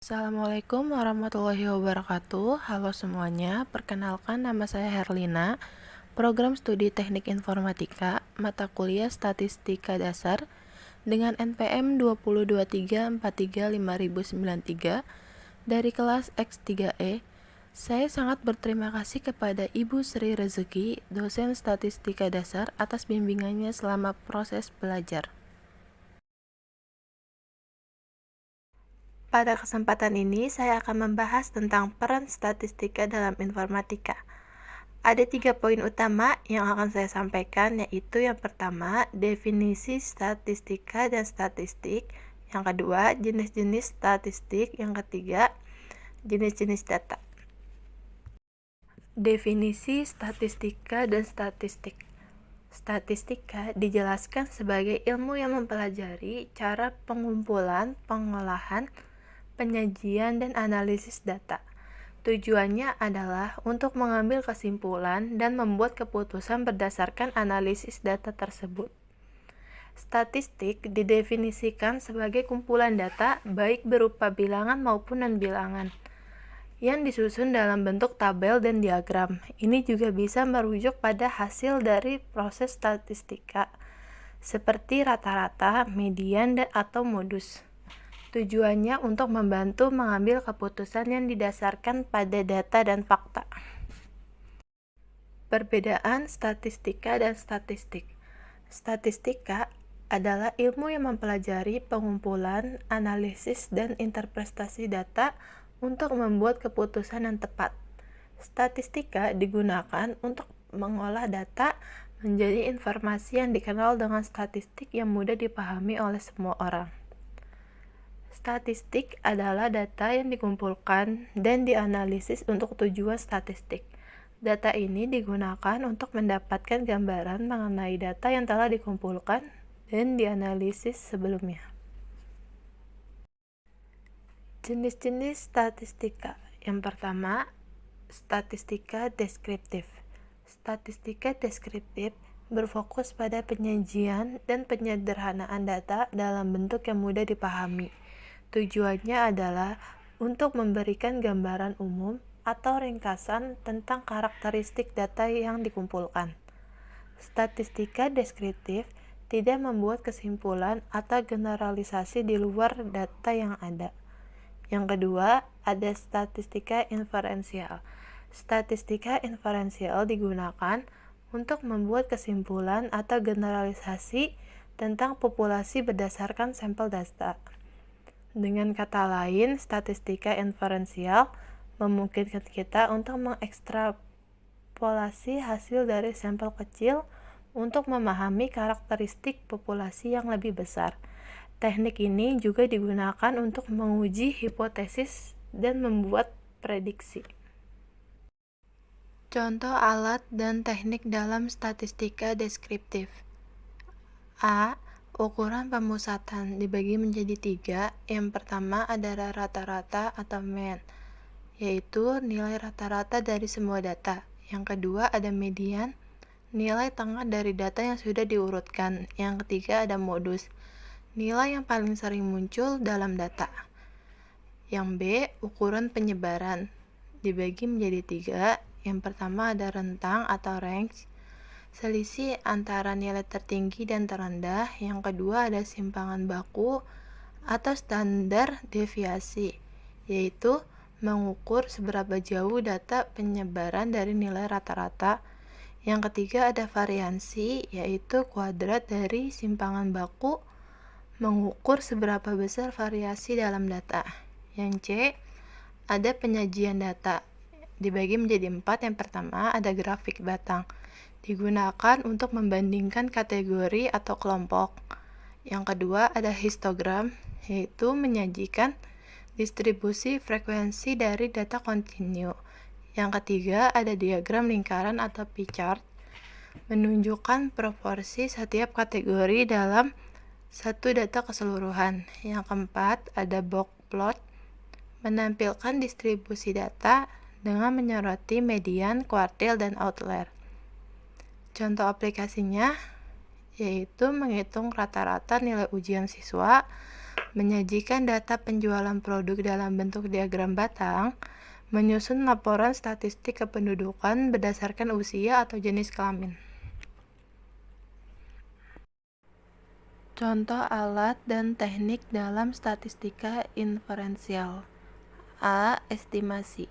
Assalamualaikum warahmatullahi wabarakatuh. Halo semuanya, perkenalkan nama saya Herlina, Program Studi Teknik Informatika, mata kuliah Statistika Dasar dengan NPM 2023435093 dari kelas X3E. Saya sangat berterima kasih kepada Ibu Sri Rezeki, dosen Statistika Dasar atas bimbingannya selama proses belajar. Pada kesempatan ini, saya akan membahas tentang peran statistika dalam informatika. Ada 3 poin utama yang akan saya sampaikan, yaitu yang pertama, definisi statistika dan statistik. Yang kedua, jenis-jenis statistik. Yang ketiga, jenis-jenis data. Definisi statistika dan statistik. Statistika dijelaskan sebagai ilmu yang mempelajari cara pengumpulan, pengolahan, penyajian, dan analisis data. Tujuannya adalah untuk mengambil kesimpulan dan membuat keputusan berdasarkan analisis data tersebut. Statistik didefinisikan sebagai kumpulan data baik berupa bilangan maupun non-bilangan yang disusun dalam bentuk tabel dan diagram. Ini juga bisa merujuk pada hasil dari proses statistika, seperti rata-rata, median, atau modus. Tujuannya untuk membantu mengambil keputusan yang didasarkan pada data dan fakta. Perbedaan statistika dan statistik. Statistika adalah ilmu yang mempelajari pengumpulan, analisis, dan interpretasi data untuk membuat keputusan yang tepat. Statistika digunakan untuk mengolah data menjadi informasi yang dikenal dengan statistik yang mudah dipahami oleh semua orang. Statistik adalah data yang dikumpulkan dan dianalisis untuk tujuan statistik. Data ini digunakan untuk mendapatkan gambaran mengenai data yang telah dikumpulkan dan dianalisis sebelumnya. Jenis-jenis statistika. Yang pertama, statistika deskriptif. Statistika deskriptif berfokus pada penyajian dan penyederhanaan data dalam bentuk yang mudah dipahami. Tujuannya adalah untuk memberikan gambaran umum atau ringkasan tentang karakteristik data yang dikumpulkan. Statistika deskriptif tidak membuat kesimpulan atau generalisasi di luar data yang ada. Yang kedua, ada statistika inferensial. Statistika inferensial digunakan untuk membuat kesimpulan atau generalisasi tentang populasi berdasarkan sampel data. Dengan kata lain, statistika inferensial memungkinkan kita untuk mengekstrapolasi hasil dari sampel kecil untuk memahami karakteristik populasi yang lebih besar. Teknik ini juga digunakan untuk menguji hipotesis dan membuat prediksi. Contoh alat dan teknik dalam statistika deskriptif. A. Ukuran pemusatan dibagi menjadi 3. Yang pertama adalah rata-rata atau mean, yaitu nilai rata-rata dari semua data. Yang kedua ada median, nilai tengah dari data yang sudah diurutkan. Yang ketiga ada modus, nilai yang paling sering muncul dalam data. Yang B, ukuran penyebaran dibagi menjadi 3. Yang pertama ada rentang atau range, selisih antara nilai tertinggi dan terendah. Yang kedua ada simpangan baku atau standar deviasi, yaitu mengukur seberapa jauh data penyebaran dari nilai rata-rata. Yang ketiga ada variansi, yaitu kuadrat dari simpangan baku, mengukur seberapa besar variasi dalam data. Yang C, ada penyajian data dibagi menjadi 4. Yang pertama ada grafik batang, digunakan untuk membandingkan kategori atau kelompok. Yang kedua ada histogram, yaitu menyajikan distribusi frekuensi dari data kontinu. Yang ketiga ada diagram lingkaran atau pie chart, menunjukkan proporsi setiap kategori dalam satu data keseluruhan. Yang keempat ada box plot, menampilkan distribusi data dengan menyoroti median, kuartil, dan outlier. Contoh aplikasinya yaitu menghitung rata-rata nilai ujian siswa, menyajikan data penjualan produk dalam bentuk diagram batang, menyusun laporan statistik kependudukan berdasarkan usia atau jenis kelamin. Contoh alat dan teknik dalam statistika inferensial. A. Estimasi.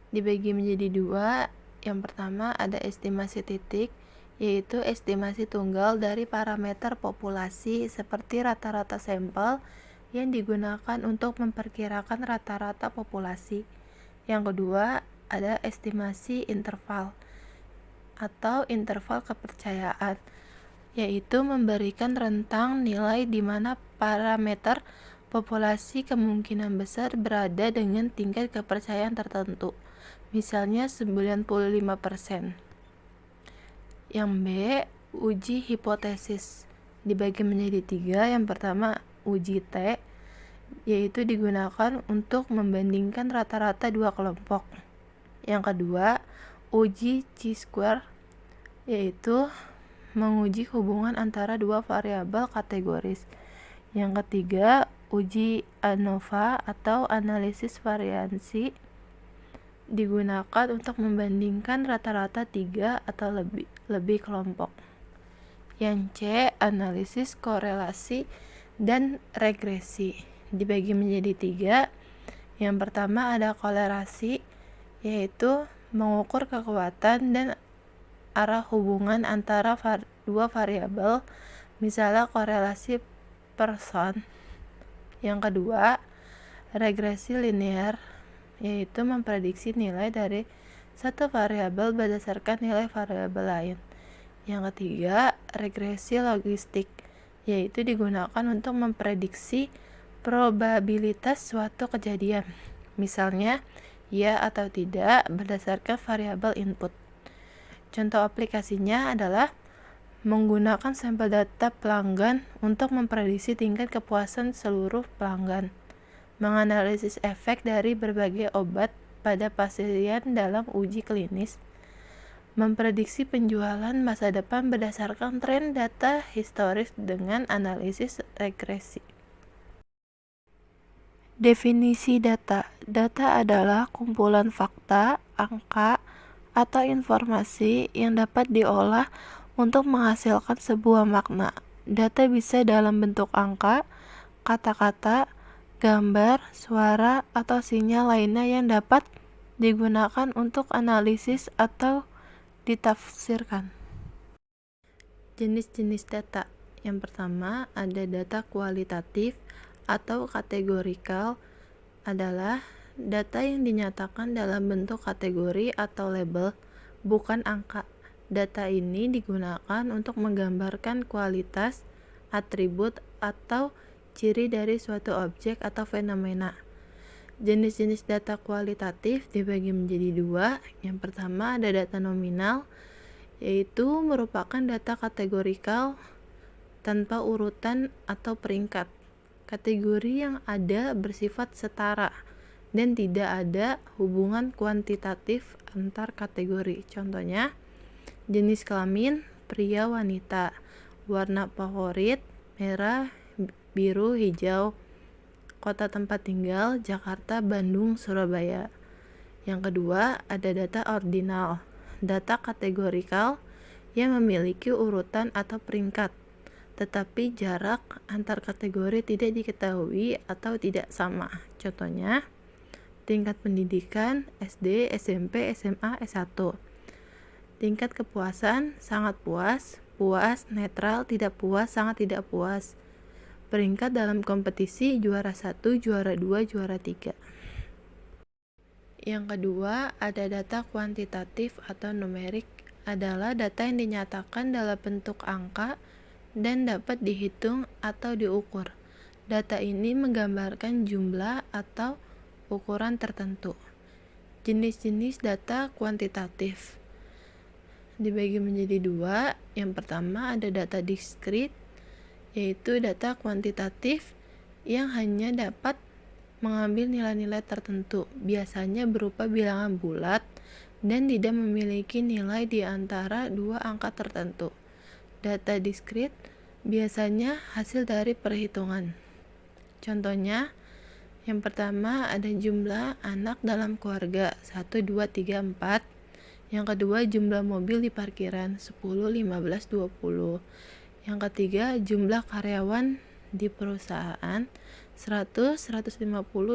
Dibagi menjadi dua. Yang pertama ada estimasi titik, yaitu estimasi tunggal dari parameter populasi seperti rata-rata sampel yang digunakan untuk memperkirakan rata-rata populasi. Yang kedua ada estimasi interval atau interval kepercayaan, yaitu memberikan rentang nilai di mana parameter populasi kemungkinan besar berada dengan tingkat kepercayaan tertentu, misalnya 95%. Yang B, uji hipotesis. Dibagi menjadi tiga. Yang pertama, uji T, yaitu digunakan untuk membandingkan rata-rata dua kelompok. Yang kedua, uji chi-square, yaitu menguji hubungan antara dua variabel kategoris. Yang ketiga, uji ANOVA atau analisis variansi, digunakan untuk membandingkan rata-rata 3 atau lebih kelompok. Yang C, analisis korelasi dan regresi. Dibagi menjadi 3. Yang pertama ada korelasi, yaitu mengukur kekuatan dan arah hubungan antara dua variabel, misalnya korelasi person. Yang kedua, regresi linear, yaitu memprediksi nilai dari satu variabel berdasarkan nilai variabel lain. Yang ketiga, regresi logistik, yaitu digunakan untuk memprediksi probabilitas suatu kejadian, misalnya ya atau tidak berdasarkan variabel input. Contoh aplikasinya adalah menggunakan sampel data pelanggan untuk memprediksi tingkat kepuasan seluruh pelanggan, menganalisis efek dari berbagai obat pada pasien dalam uji klinis, memprediksi penjualan masa depan berdasarkan tren data historis dengan analisis regresi. Definisi data. Data adalah kumpulan fakta, angka, atau informasi yang dapat diolah untuk menghasilkan sebuah makna. Data bisa dalam bentuk angka, kata-kata, gambar, suara, atau sinyal lainnya yang dapat digunakan untuk analisis atau ditafsirkan. Jenis-jenis data. Yang pertama ada data kualitatif atau kategorikal, adalah data yang dinyatakan dalam bentuk kategori atau label, bukan angka. Data ini digunakan untuk menggambarkan kualitas, atribut, atau ciri dari suatu objek atau fenomena. Jenis-jenis data kualitatif dibagi menjadi dua. Yang pertama ada data nominal, yaitu merupakan data kategorikal tanpa urutan atau peringkat. Kategori yang ada bersifat setara dan tidak ada hubungan kuantitatif antar kategori. Contohnya, jenis kelamin pria wanita, warna favorit merah, biru, hijau, kota tempat tinggal Jakarta, Bandung, Surabaya. Yang kedua ada data ordinal, data kategorikal yang memiliki urutan atau peringkat, tetapi jarak antar kategori tidak diketahui atau tidak sama. Contohnya, tingkat pendidikan SD, SMP, SMA, S1. Tingkat kepuasan sangat puas, puas, netral, tidak puas, sangat tidak puas. Peringkat dalam kompetisi juara 1, juara 2, juara 3. Yang kedua, ada data kuantitatif atau numerik, adalah data yang dinyatakan dalam bentuk angka dan dapat dihitung atau diukur. Data ini menggambarkan jumlah atau ukuran tertentu. Jenis-jenis data kuantitatif dibagi menjadi dua. Yang pertama ada data diskrit, yaitu data kuantitatif yang hanya dapat mengambil nilai-nilai tertentu, biasanya berupa bilangan bulat dan tidak memiliki nilai di antara dua angka tertentu. Data diskrit biasanya hasil dari perhitungan. Contohnya, yang pertama ada jumlah anak dalam keluarga 1, 2, 3, 4. Yang kedua jumlah mobil di parkiran 10, 15, 20. Yang ketiga jumlah karyawan di perusahaan 100, 150,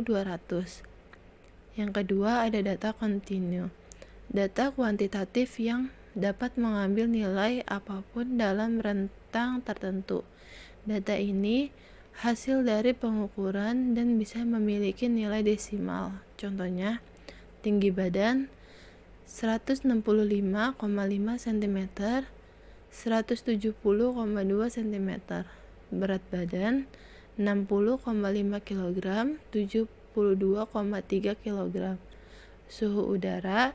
200. Yang kedua ada data kontinu, data kuantitatif yang dapat mengambil nilai apapun dalam rentang tertentu. Data ini hasil dari pengukuran dan bisa memiliki nilai desimal. Contohnya, tinggi badan 165,5 cm, 170,2 cm, berat badan 60,5 kg, 72,3 kg, suhu udara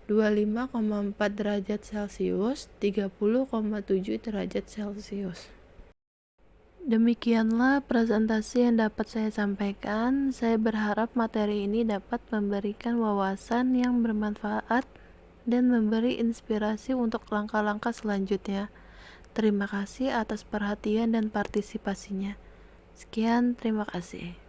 25,4 derajat Celcius, 30,7 derajat Celcius. Demikianlah presentasi yang dapat saya sampaikan. Saya berharap materi ini dapat memberikan wawasan yang bermanfaat dan memberi inspirasi untuk langkah-langkah selanjutnya. Terima kasih atas perhatian dan partisipasinya. Sekian, terima kasih.